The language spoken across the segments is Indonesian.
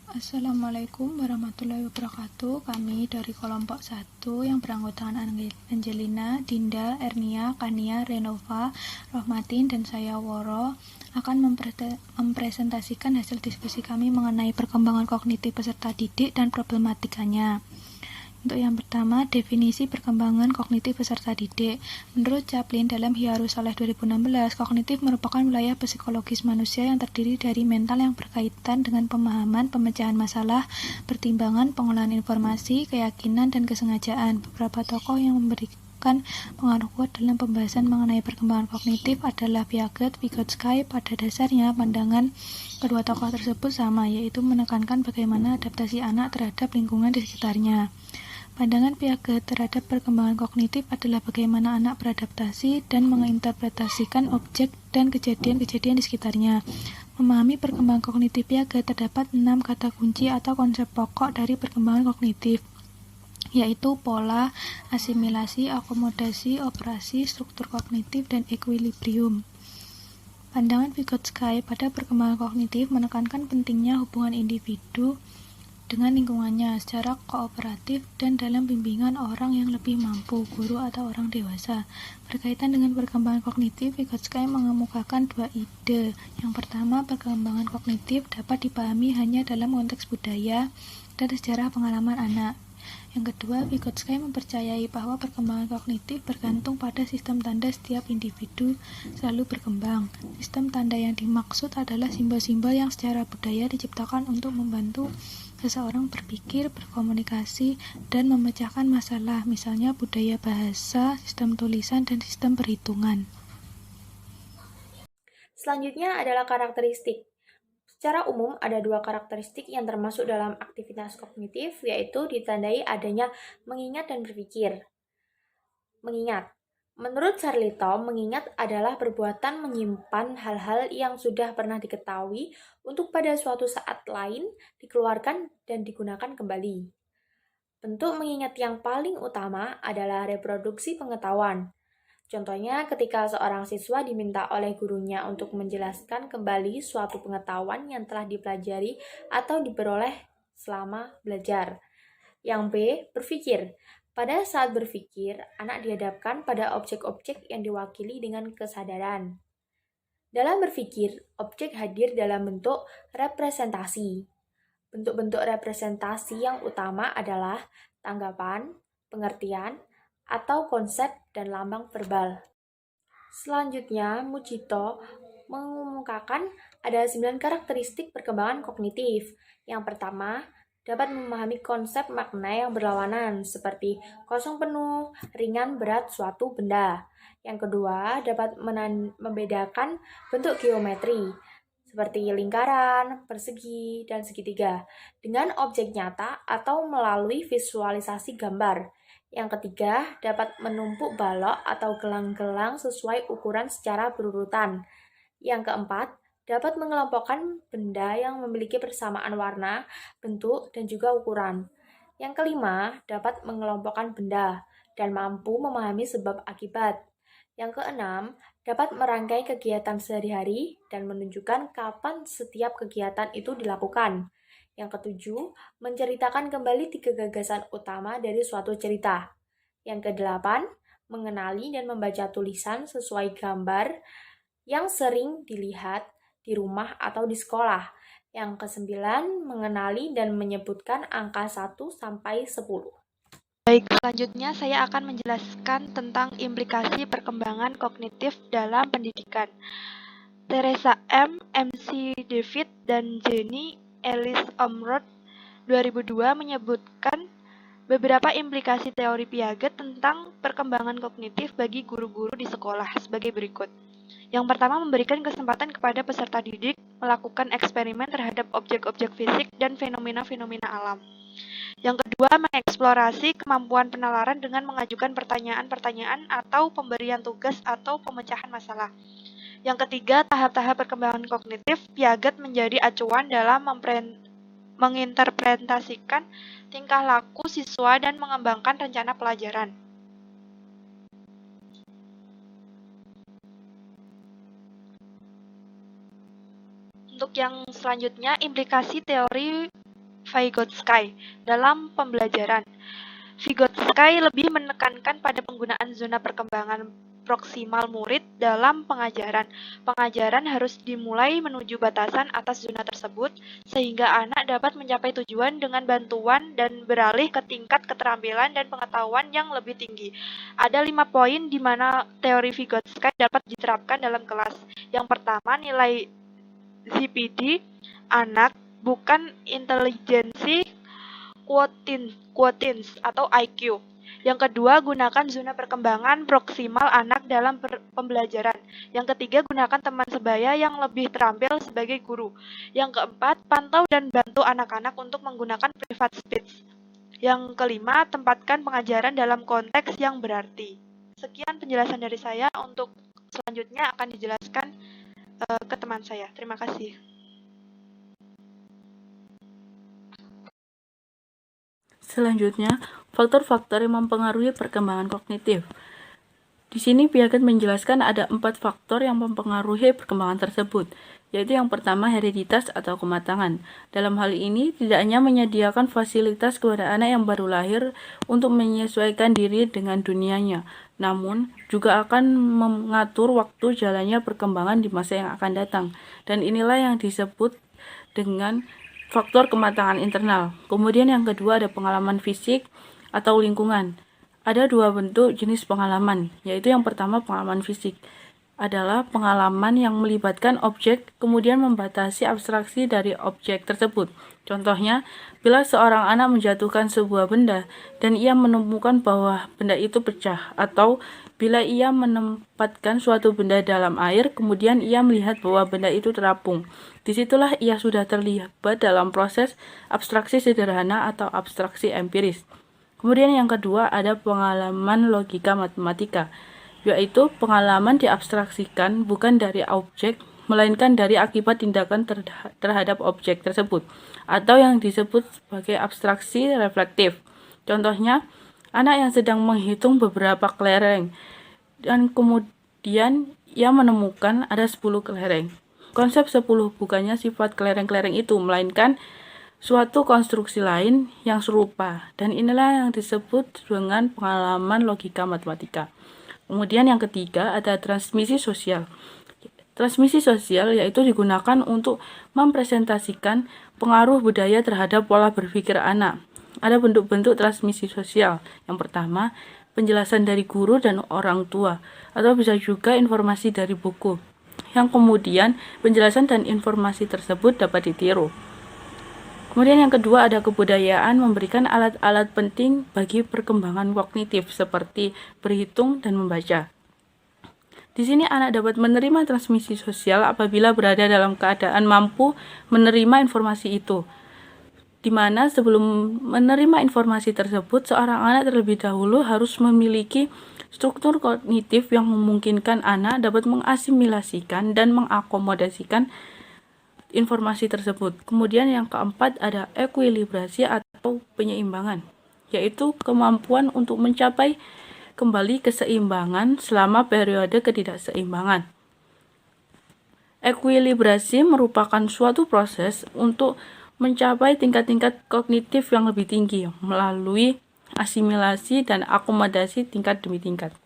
Assalamualaikum warahmatullahi wabarakatuh. Kami dari kelompok 1 yang beranggotakan Angelina, Dinda, Ernia, Kania, Renova, Rohmatin, dan saya Woro akan mempresentasikan hasil diskusi kami mengenai perkembangan kognitif peserta didik dan problematikanya. Untuk yang pertama, definisi perkembangan kognitif peserta didik. Menurut Chaplin dalam Hierarchy 2016, kognitif merupakan wilayah psikologis manusia yang terdiri dari mental yang berkaitan dengan pemahaman, pemecahan masalah, pertimbangan, pengolahan informasi, keyakinan, dan kesengajaan. Beberapa tokoh yang memberikan pengaruh kuat dalam pembahasan mengenai perkembangan kognitif adalah Piaget, Vygotsky. Pada dasarnya, pandangan kedua tokoh tersebut sama, yaitu menekankan bagaimana adaptasi anak terhadap lingkungan di sekitarnya. Pandangan Piaget terhadap perkembangan kognitif adalah bagaimana anak beradaptasi dan menginterpretasikan objek dan kejadian-kejadian di sekitarnya. Memahami perkembangan kognitif Piaget, terdapat 6 kata kunci atau konsep pokok dari perkembangan kognitif, yaitu pola, asimilasi, akomodasi, operasi, struktur kognitif, dan equilibrium. Pandangan Vygotsky pada perkembangan kognitif menekankan pentingnya hubungan individu dengan lingkungannya secara kooperatif dan dalam bimbingan orang yang lebih mampu, guru atau orang dewasa. Berkaitan dengan perkembangan kognitif, Vygotsky mengemukakan 2 ide. Yang pertama, perkembangan kognitif dapat dipahami hanya dalam konteks budaya dan sejarah pengalaman anak. Yang kedua, Vygotsky mempercayai bahwa perkembangan kognitif bergantung pada sistem tanda setiap individu selalu berkembang. Sistem tanda yang dimaksud adalah simbol-simbol yang secara budaya diciptakan untuk membantu seseorang berpikir, berkomunikasi, dan memecahkan masalah, misalnya budaya bahasa, sistem tulisan, dan sistem perhitungan. Selanjutnya adalah karakteristik. Secara umum, ada 2 karakteristik yang termasuk dalam aktivitas kognitif, yaitu ditandai adanya mengingat dan berpikir. Mengingat. Menurut Charlito, mengingat adalah perbuatan menyimpan hal-hal yang sudah pernah diketahui untuk pada suatu saat lain dikeluarkan dan digunakan kembali. Bentuk mengingat yang paling utama adalah reproduksi pengetahuan. Contohnya ketika seorang siswa diminta oleh gurunya untuk menjelaskan kembali suatu pengetahuan yang telah dipelajari atau diperoleh selama belajar. Yang B, berpikir. Pada saat berpikir, anak dihadapkan pada objek-objek yang diwakili dengan kesadaran. Dalam berpikir, objek hadir dalam bentuk representasi. Bentuk-bentuk representasi yang utama adalah tanggapan, pengertian, atau konsep dan lambang verbal. Selanjutnya, Mujito mengemukakan ada 9 karakteristik perkembangan kognitif. Yang pertama, dapat memahami konsep makna yang berlawanan seperti kosong penuh, ringan berat suatu benda. Yang kedua, dapat membedakan bentuk geometri seperti lingkaran, persegi, dan segitiga dengan objek nyata atau melalui visualisasi gambar. Yang ketiga, dapat menumpuk balok atau gelang-gelang sesuai ukuran secara berurutan. Yang keempat, dapat mengelompokkan benda yang memiliki persamaan warna, bentuk, dan juga ukuran. Yang kelima, dapat mengelompokkan benda dan mampu memahami sebab akibat. Yang keenam, dapat merangkai kegiatan sehari-hari dan menunjukkan kapan setiap kegiatan itu dilakukan. Yang ketujuh, menceritakan kembali 3 gagasan utama dari suatu cerita. Yang kedelapan, mengenali dan membaca tulisan sesuai gambar yang sering dilihat di rumah atau di sekolah. Yang kesembilan, mengenali dan menyebutkan angka 1 sampai 10. Baik, selanjutnya saya akan menjelaskan tentang implikasi perkembangan kognitif dalam pendidikan. Teresa M., MC David, dan Jenny Ellis Omroth 2002 menyebutkan beberapa implikasi teori Piaget tentang perkembangan kognitif bagi guru-guru di sekolah sebagai berikut. Yang pertama, memberikan kesempatan kepada peserta didik melakukan eksperimen terhadap objek-objek fisik dan fenomena-fenomena alam. Yang kedua, mengeksplorasi kemampuan penalaran dengan mengajukan pertanyaan-pertanyaan atau pemberian tugas atau pemecahan masalah. Yang ketiga, tahap-tahap perkembangan kognitif Piaget menjadi acuan dalam menginterpretasikan tingkah laku siswa dan mengembangkan rencana pelajaran. Untuk yang selanjutnya, implikasi teori Vygotsky dalam pembelajaran. Vygotsky lebih menekankan pada penggunaan zona perkembangan proksimal murid dalam pengajaran. Pengajaran harus dimulai menuju batasan atas zona tersebut, sehingga anak dapat mencapai tujuan dengan bantuan dan beralih ke tingkat keterampilan dan pengetahuan yang lebih tinggi. Ada 5 poin di mana teori Vygotsky dapat diterapkan dalam kelas. Yang pertama, nilai ZPD anak bukan intelijensi quotients atau IQ. Yang kedua, gunakan zona perkembangan proksimal anak dalam pembelajaran. Yang ketiga, gunakan teman sebaya yang lebih terampil sebagai guru. Yang keempat, pantau dan bantu anak-anak untuk menggunakan private speech. Yang kelima, tempatkan pengajaran dalam konteks yang berarti. Sekian penjelasan dari saya. Untuk selanjutnya akan dijelaskan ke teman saya. Terima kasih. Selanjutnya, faktor-faktor yang mempengaruhi perkembangan kognitif. Di sini Piaget menjelaskan ada 4 faktor yang mempengaruhi perkembangan tersebut, yaitu yang pertama hereditas atau kematangan. Dalam hal ini, tidak hanya menyediakan fasilitas kepada anak yang baru lahir untuk menyesuaikan diri dengan dunianya, namun juga akan mengatur waktu jalannya perkembangan di masa yang akan datang. Dan inilah yang disebut dengan faktor kematangan internal. Kemudian yang kedua ada pengalaman fisik atau lingkungan. Ada 2 bentuk jenis pengalaman, yaitu yang pertama pengalaman fisik adalah pengalaman yang melibatkan objek kemudian membatasi abstraksi dari objek tersebut. Contohnya, bila seorang anak menjatuhkan sebuah benda dan ia menemukan bahwa benda itu pecah, atau bila ia menempatkan suatu benda dalam air kemudian ia melihat bahwa benda itu terapung. Disitulah ia sudah terlibat dalam proses abstraksi sederhana atau abstraksi empiris. Kemudian yang kedua ada pengalaman logika matematika, yaitu pengalaman diabstraksikan bukan dari objek, melainkan dari akibat tindakan terhadap objek tersebut, atau yang disebut sebagai abstraksi reflektif. Contohnya, anak yang sedang menghitung beberapa kelereng, dan kemudian ia menemukan ada 10 kelereng. Konsep 10 bukannya sifat kelereng-kelereng itu, melainkan suatu konstruksi lain yang serupa, dan inilah yang disebut dengan pengalaman logika matematika. Kemudian yang ketiga ada transmisi sosial. Transmisi sosial yaitu digunakan untuk mempresentasikan pengaruh budaya terhadap pola berpikir anak. Ada bentuk-bentuk transmisi sosial. Yang pertama, penjelasan dari guru dan orang tua, atau bisa juga informasi dari buku. Yang kemudian, penjelasan dan informasi tersebut dapat ditiru. Kemudian yang kedua ada kebudayaan memberikan alat-alat penting bagi perkembangan kognitif seperti berhitung dan membaca. Di sini anak dapat menerima transmisi sosial apabila berada dalam keadaan mampu menerima informasi itu, di mana sebelum menerima informasi tersebut, seorang anak terlebih dahulu harus memiliki struktur kognitif yang memungkinkan anak dapat mengasimilasikan dan mengakomodasikan informasi tersebut. Kemudian yang keempat ada ekuilibrasi atau penyeimbangan, yaitu kemampuan untuk mencapai kembali keseimbangan selama periode ketidakseimbangan. Ekuilibrasi merupakan suatu proses untuk mencapai tingkat-tingkat kognitif yang lebih tinggi melalui asimilasi dan akomodasi tingkat demi tingkat.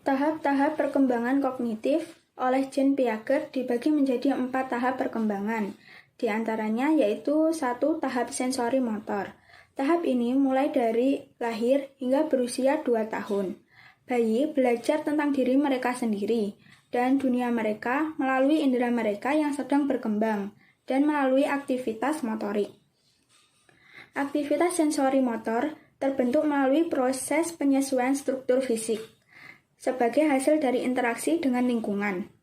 Tahap-tahap perkembangan kognitif oleh Jean Piaget dibagi menjadi 4 tahap perkembangan. Di antaranya yaitu 1. Tahap sensori motor. Tahap ini mulai dari lahir hingga berusia 2 tahun. Bayi belajar tentang diri mereka sendiri dan dunia mereka melalui indera mereka yang sedang berkembang dan melalui aktivitas motorik. Aktivitas sensori motor terbentuk melalui proses penyesuaian struktur fisik sebagai hasil dari interaksi dengan lingkungan.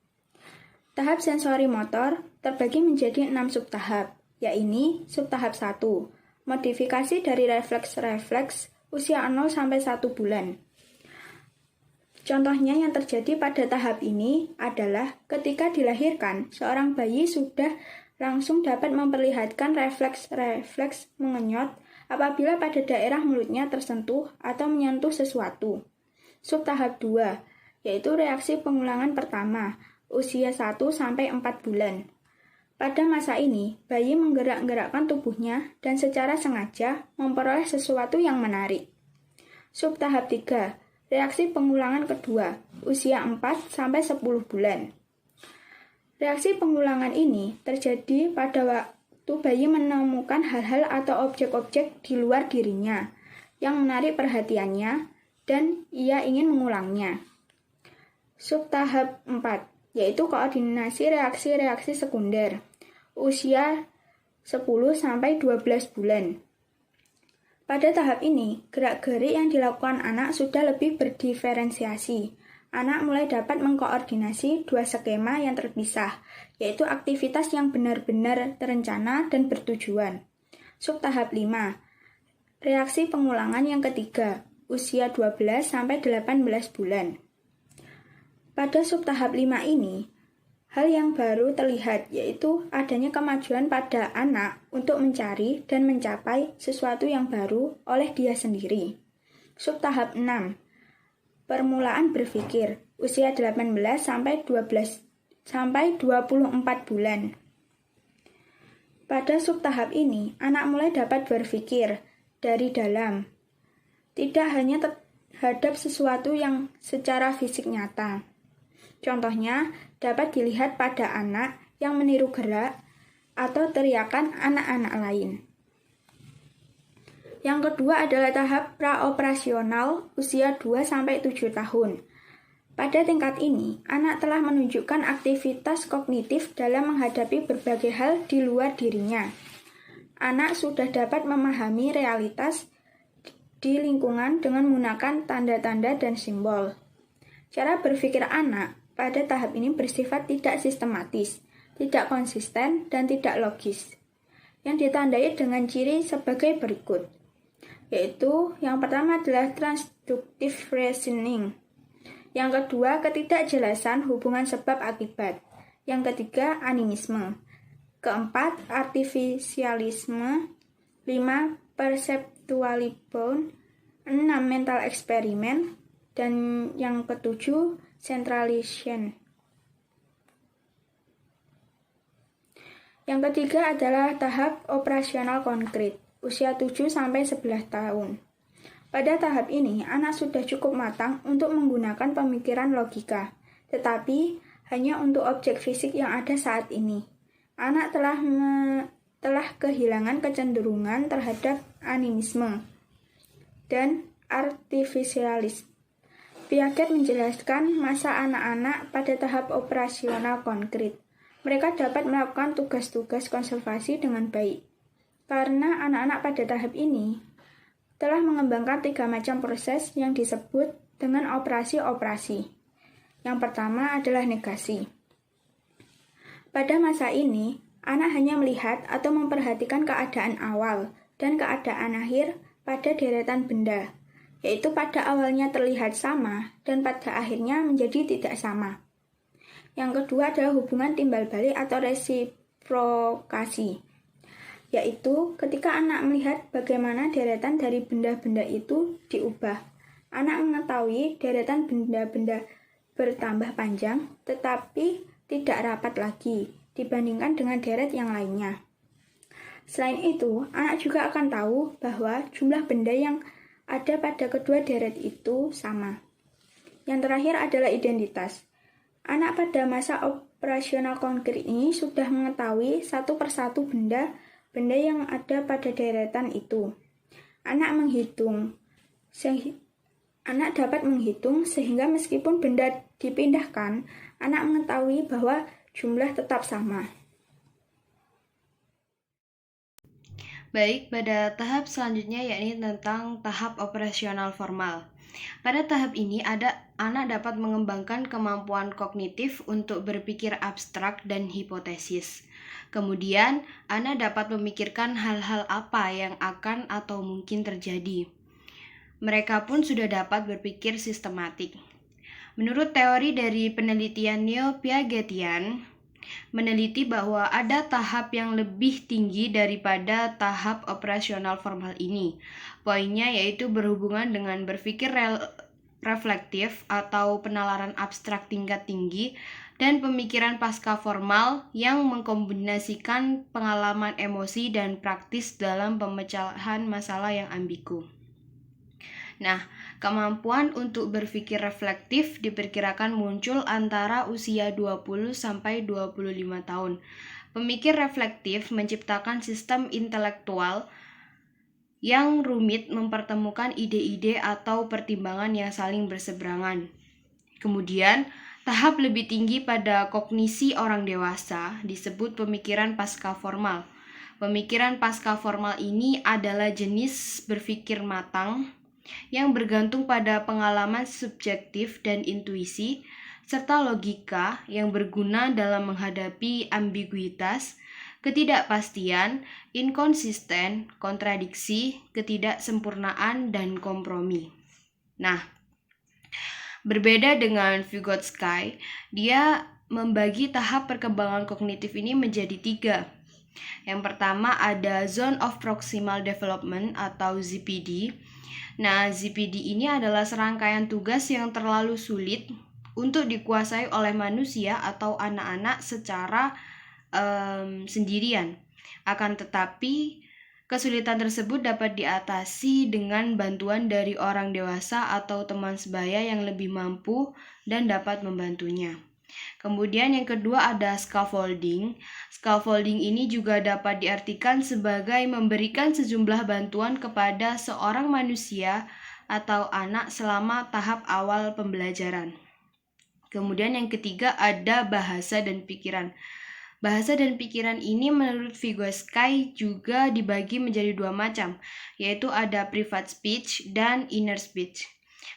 Tahap sensori motor terbagi menjadi 6 subtahap, yaitu subtahap 1, modifikasi dari refleks-refleks usia 0 sampai 1 bulan. Contohnya yang terjadi pada tahap ini adalah ketika dilahirkan, seorang bayi sudah langsung dapat memperlihatkan refleks-refleks mengenyot apabila pada daerah mulutnya tersentuh atau menyentuh sesuatu. Subtahap 2, yaitu reaksi pengulangan pertama, usia 1 sampai 4 bulan. Pada masa ini, bayi menggerak-gerakkan tubuhnya dan secara sengaja memperoleh sesuatu yang menarik. Subtahap 3, reaksi pengulangan kedua, usia 4-10 bulan. Reaksi pengulangan ini terjadi pada waktu bayi menemukan hal-hal atau objek-objek di luar dirinya yang menarik perhatiannya dan ia ingin mengulangnya. Subtahap 4, yaitu koordinasi reaksi-reaksi sekunder, usia 10-12 bulan. Pada tahap ini, gerak-gerik yang dilakukan anak sudah lebih berdiferensiasi. Anak mulai dapat mengkoordinasi dua skema yang terpisah, yaitu aktivitas yang benar-benar terencana dan bertujuan. Subtahap 5, reaksi pengulangan yang ketiga, usia 12-18 bulan. Pada subtahap 5 ini, hal yang baru terlihat yaitu adanya kemajuan pada anak untuk mencari dan mencapai sesuatu yang baru oleh dia sendiri. Subtahap 6, permulaan berpikir, usia 18-24 bulan. Pada subtahap ini, anak mulai dapat berpikir dari dalam, tidak hanya terhadap sesuatu yang secara fisik nyata. Contohnya, dapat dilihat pada anak yang meniru gerak atau teriakan anak-anak lain. Yang kedua adalah tahap praoperasional usia 2-7 tahun. Pada tingkat ini, anak telah menunjukkan aktivitas kognitif dalam menghadapi berbagai hal di luar dirinya. Anak sudah dapat memahami realitas di lingkungan dengan menggunakan tanda-tanda dan simbol. Cara berpikir anak pada tahap ini bersifat tidak sistematis, tidak konsisten, dan tidak logis, yang ditandai dengan ciri sebagai berikut, yaitu yang pertama adalah transductive reasoning, yang kedua ketidakjelasan hubungan sebab akibat, yang ketiga animisme, keempat artificialisme, 5 perceptualisme, 6 mental eksperimen, dan yang ketujuh centralization. Yang ketiga adalah tahap operasional konkret, usia 7-11 tahun. Pada tahap ini, anak sudah cukup matang untuk menggunakan pemikiran logika, tetapi hanya untuk objek fisik yang ada saat ini. Anak telah kehilangan kecenderungan terhadap animisme dan artificialisme. Piaget menjelaskan masa anak-anak pada tahap operasional konkret. Mereka dapat melakukan tugas-tugas konservasi dengan baik. Karena anak-anak pada tahap ini telah mengembangkan 3 macam proses yang disebut dengan operasi-operasi. Yang pertama adalah negasi. Pada masa ini, anak hanya melihat atau memperhatikan keadaan awal dan keadaan akhir pada deretan benda, yaitu pada awalnya terlihat sama dan pada akhirnya menjadi tidak sama. Yang kedua adalah hubungan timbal balik atau resiprokasi, yaitu ketika anak melihat bagaimana deretan dari benda-benda itu diubah. Anak mengetahui deretan benda-benda bertambah panjang, tetapi tidak rapat lagi dibandingkan dengan deret yang lainnya. Selain itu, anak juga akan tahu bahwa jumlah benda yang ada pada kedua deret itu sama. Yang terakhir adalah identitas. Anak pada masa operasional konkret ini sudah mengetahui satu persatu benda yang ada pada deretan itu. Anak dapat menghitung sehingga meskipun benda dipindahkan, anak mengetahui bahwa jumlah tetap sama. Baik, pada tahap selanjutnya yakni tentang tahap operasional formal. Pada tahap ini anak dapat mengembangkan kemampuan kognitif untuk berpikir abstrak dan hipotesis. Kemudian, anak dapat memikirkan hal-hal apa yang akan atau mungkin terjadi. Mereka pun sudah dapat berpikir sistematik. Menurut teori dari penelitian neo-Piagetian, meneliti bahwa ada tahap yang lebih tinggi daripada tahap operasional formal ini. Poinnya yaitu berhubungan dengan berpikir reflektif atau penalaran abstrak tingkat tinggi dan pemikiran pasca formal yang mengkombinasikan pengalaman emosi dan praktis dalam pemecahan masalah yang ambigu. Nah, kemampuan untuk berpikir reflektif diperkirakan muncul antara usia 20 sampai 25 tahun. Pemikir reflektif menciptakan sistem intelektual yang rumit mempertemukan ide-ide atau pertimbangan yang saling berseberangan. Kemudian, tahap lebih tinggi pada kognisi orang dewasa disebut pemikiran pasca formal. Pemikiran pasca formal ini adalah jenis berpikir matang yang bergantung pada pengalaman subjektif dan intuisi, serta logika yang berguna dalam menghadapi ambiguitas, ketidakpastian, inkonsisten, kontradiksi, ketidaksempurnaan, dan kompromi. Nah, berbeda dengan Vygotsky, dia membagi tahap perkembangan kognitif ini menjadi 3. Yang pertama ada Zone of Proximal Development atau ZPD. Nah, ZPD ini adalah serangkaian tugas yang terlalu sulit untuk dikuasai oleh manusia atau anak-anak secara sendirian. Akan tetapi, kesulitan tersebut dapat diatasi dengan bantuan dari orang dewasa atau teman sebaya yang lebih mampu dan dapat membantunya. Kemudian yang kedua ada scaffolding. Scaffolding ini juga dapat diartikan sebagai memberikan sejumlah bantuan kepada seorang manusia atau anak selama tahap awal pembelajaran. Kemudian yang ketiga ada bahasa dan pikiran. Bahasa dan pikiran ini menurut Vygotsky juga dibagi menjadi 2 macam, yaitu ada private speech dan inner speech.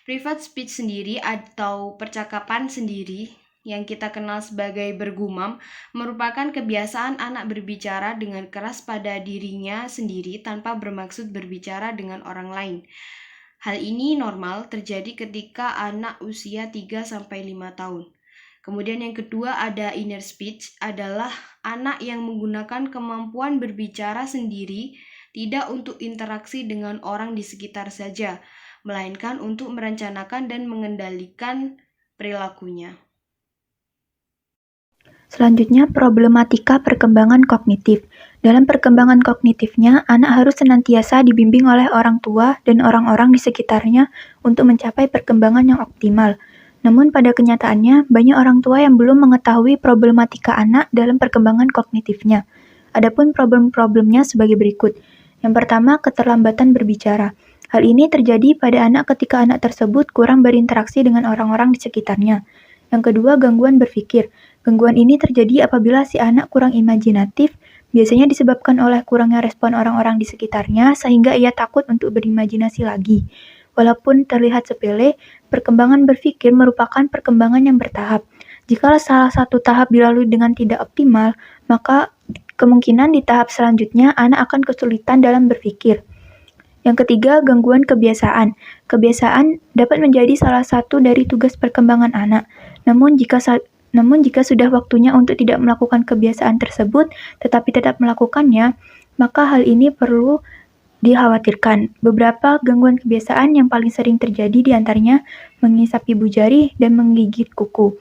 Private speech sendiri atau percakapan sendiri yang kita kenal sebagai bergumam merupakan kebiasaan anak berbicara dengan keras pada dirinya sendiri tanpa bermaksud berbicara dengan orang lain. Hal ini normal terjadi ketika anak usia 3-5 tahun. Kemudian yang kedua ada inner speech, adalah anak yang menggunakan kemampuan berbicara sendiri tidak untuk interaksi dengan orang di sekitar saja, melainkan untuk merencanakan dan mengendalikan perilakunya. Selanjutnya, problematika perkembangan kognitif. Dalam perkembangan kognitifnya, anak harus senantiasa dibimbing oleh orang tua dan orang-orang di sekitarnya untuk mencapai perkembangan yang optimal. Namun pada kenyataannya, banyak orang tua yang belum mengetahui problematika anak dalam perkembangan kognitifnya. Adapun problem-problemnya sebagai berikut. Yang pertama, keterlambatan berbicara. Hal ini terjadi pada anak ketika anak tersebut kurang berinteraksi dengan orang-orang di sekitarnya. Yang kedua, gangguan berpikir. Gangguan ini terjadi apabila si anak kurang imajinatif, biasanya disebabkan oleh kurangnya respon orang-orang di sekitarnya sehingga ia takut untuk berimajinasi lagi. Walaupun terlihat sepele, perkembangan berpikir merupakan perkembangan yang bertahap. Jika salah satu tahap dilalui dengan tidak optimal, maka kemungkinan di tahap selanjutnya anak akan kesulitan dalam berpikir. Yang ketiga, gangguan kebiasaan. Kebiasaan dapat menjadi salah satu dari tugas perkembangan anak. Namun jika sudah waktunya untuk tidak melakukan kebiasaan tersebut, tetapi tetap melakukannya, maka hal ini perlu dikhawatirkan. Beberapa gangguan kebiasaan yang paling sering terjadi diantaranya mengisap ibu jari dan menggigit kuku.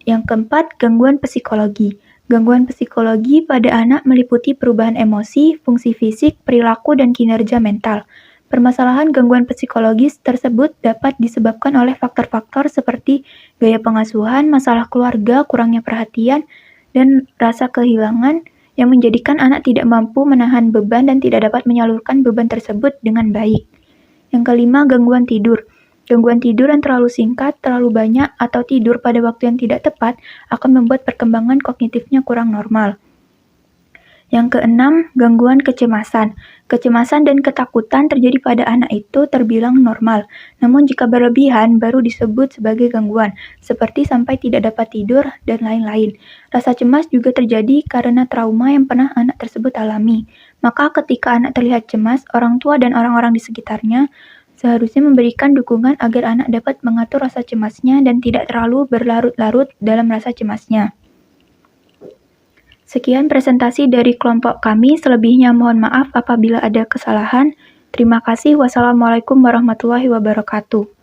Yang keempat, gangguan psikologi. Gangguan psikologi pada anak meliputi perubahan emosi, fungsi fisik, perilaku, dan kinerja mental. Permasalahan gangguan psikologis tersebut dapat disebabkan oleh faktor-faktor seperti gaya pengasuhan, masalah keluarga, kurangnya perhatian, dan rasa kehilangan yang menjadikan anak tidak mampu menahan beban dan tidak dapat menyalurkan beban tersebut dengan baik. Yang kelima, gangguan tidur. Gangguan tidur yang terlalu singkat, terlalu banyak, atau tidur pada waktu yang tidak tepat akan membuat perkembangan kognitifnya kurang normal. Yang keenam, gangguan kecemasan. Kecemasan dan ketakutan terjadi pada anak itu terbilang normal, namun jika berlebihan baru disebut sebagai gangguan, seperti sampai tidak dapat tidur dan lain-lain. Rasa cemas juga terjadi karena trauma yang pernah anak tersebut alami. Maka ketika anak terlihat cemas, orang tua dan orang-orang di sekitarnya seharusnya memberikan dukungan agar anak dapat mengatur rasa cemasnya dan tidak terlalu berlarut-larut dalam rasa cemasnya. Sekian presentasi dari kelompok kami, selebihnya mohon maaf apabila ada kesalahan. Terima kasih. Wassalamualaikum warahmatullahi wabarakatuh.